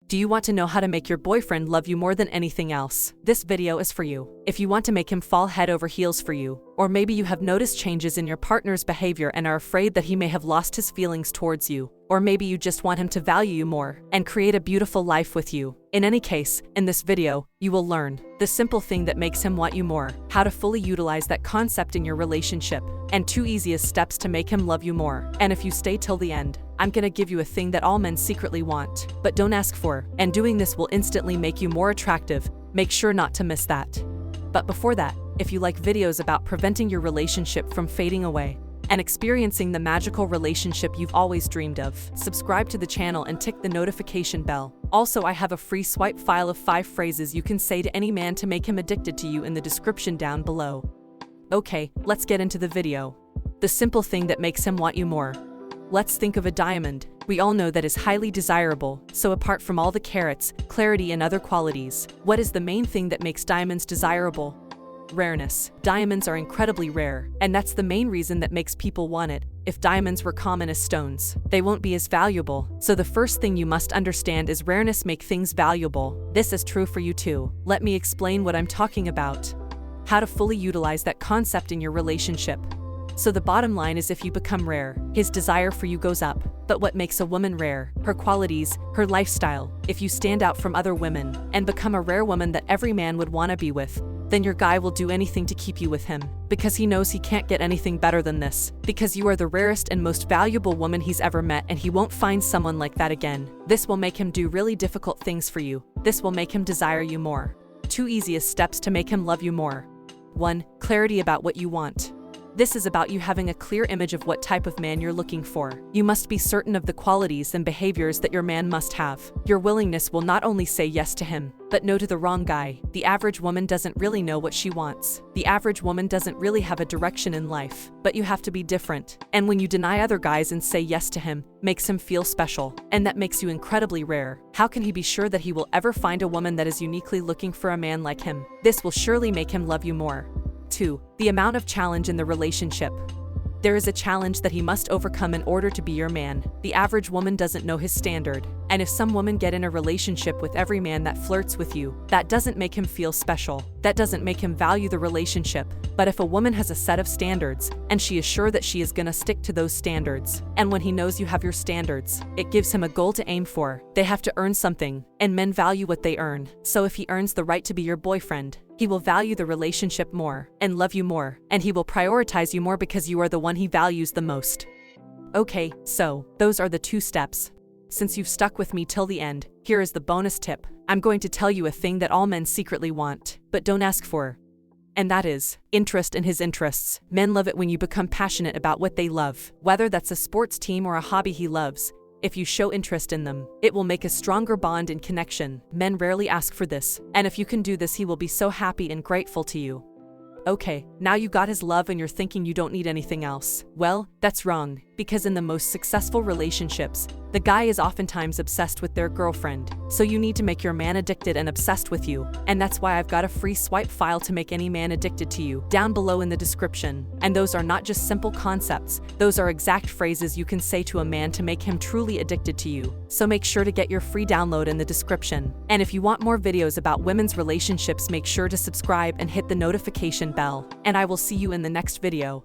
Do you want to know how to make your boyfriend love you more than anything else? This video is for you. If you want to make him fall head over heels for you, or maybe you have noticed changes in your partner's behavior and are afraid that he may have lost his feelings towards you, or maybe you just want him to value you more and create a beautiful life with you. In any case, in this video, you will learn the simple thing that makes him want you more, how to fully utilize that concept in your relationship, and 2 easiest steps to make him love you more. And if you stay till the end, I'm gonna give you a thing that all men secretly want, but don't ask for, and doing this will instantly make you more attractive. Make sure not to miss that. But before that, if you like videos about preventing your relationship from fading away and experiencing the magical relationship you've always dreamed of, subscribe to the channel and tick the notification bell. Also, I have a free swipe file of 5 phrases you can say to any man to make him addicted to you in the description down below. Okay, let's get into the video. The simple thing that makes him want you more. Let's think of a diamond. We all know that is highly desirable, so apart from all the carats, clarity and other qualities, what is the main thing that makes diamonds desirable? Rareness. Diamonds are incredibly rare, and that's the main reason that makes people want it. If diamonds were common as stones, they won't be as valuable. So the first thing you must understand is rareness make things valuable. This is true for you too. Let me explain what I'm talking about. How to fully utilize that concept in your relationship. So the bottom line is, if you become rare, his desire for you goes up. But what makes a woman rare? Her qualities, her lifestyle. If you stand out from other women and become a rare woman that every man would want to be with, then your guy will do anything to keep you with him, because he knows he can't get anything better than this, because you are the rarest and most valuable woman he's ever met, and he won't find someone like that again. This will make him do really difficult things for you. This will make him desire you more. 2 easiest steps to make him love you more. 1. Clarity about what you want. This is about you having a clear image of what type of man you're looking for. You must be certain of the qualities and behaviors that your man must have. Your willingness will not only say yes to him, but no to the wrong guy. The average woman doesn't really know what she wants. The average woman doesn't really have a direction in life, but you have to be different. And when you deny other guys and say yes to him, makes him feel special, and that makes you incredibly rare. How can he be sure that he will ever find a woman that is uniquely looking for a man like him? This will surely make him love you more. 2. The amount of challenge in the relationship. There is a challenge that he must overcome in order to be your man. The average woman doesn't know his standard, and if some women get in a relationship with every man that flirts with you, that doesn't make him feel special. That doesn't make him value the relationship. But if a woman has a set of standards, and she is sure that she is gonna stick to those standards, and when he knows you have your standards, it gives him a goal to aim for. They have to earn something, and men value what they earn. So if he earns the right to be your boyfriend, he will value the relationship more, and love you more, and he will prioritize you more because you are the one he values the most. Okay, so, those are the 2 steps. Since you've stuck with me till the end, here is the bonus tip. I'm going to tell you a thing that all men secretly want, but don't ask for. And that is interest in his interests. Men love it when you become passionate about what they love, whether that's a sports team or a hobby he loves. If you show interest in them, it will make a stronger bond and connection. Men rarely ask for this, and if you can do this, he will be so happy and grateful to you. Okay, now you got his love and you're thinking you don't need anything else. Well, that's wrong, because in the most successful relationships, the guy is oftentimes obsessed with their girlfriend. So you need to make your man addicted and obsessed with you. And that's why I've got a free swipe file to make any man addicted to you down below in the description. And those are not just simple concepts, those are exact phrases you can say to a man to make him truly addicted to you. So make sure to get your free download in the description. And if you want more videos about women's relationships, make sure to subscribe and hit the notification bell. And I will see you in the next video.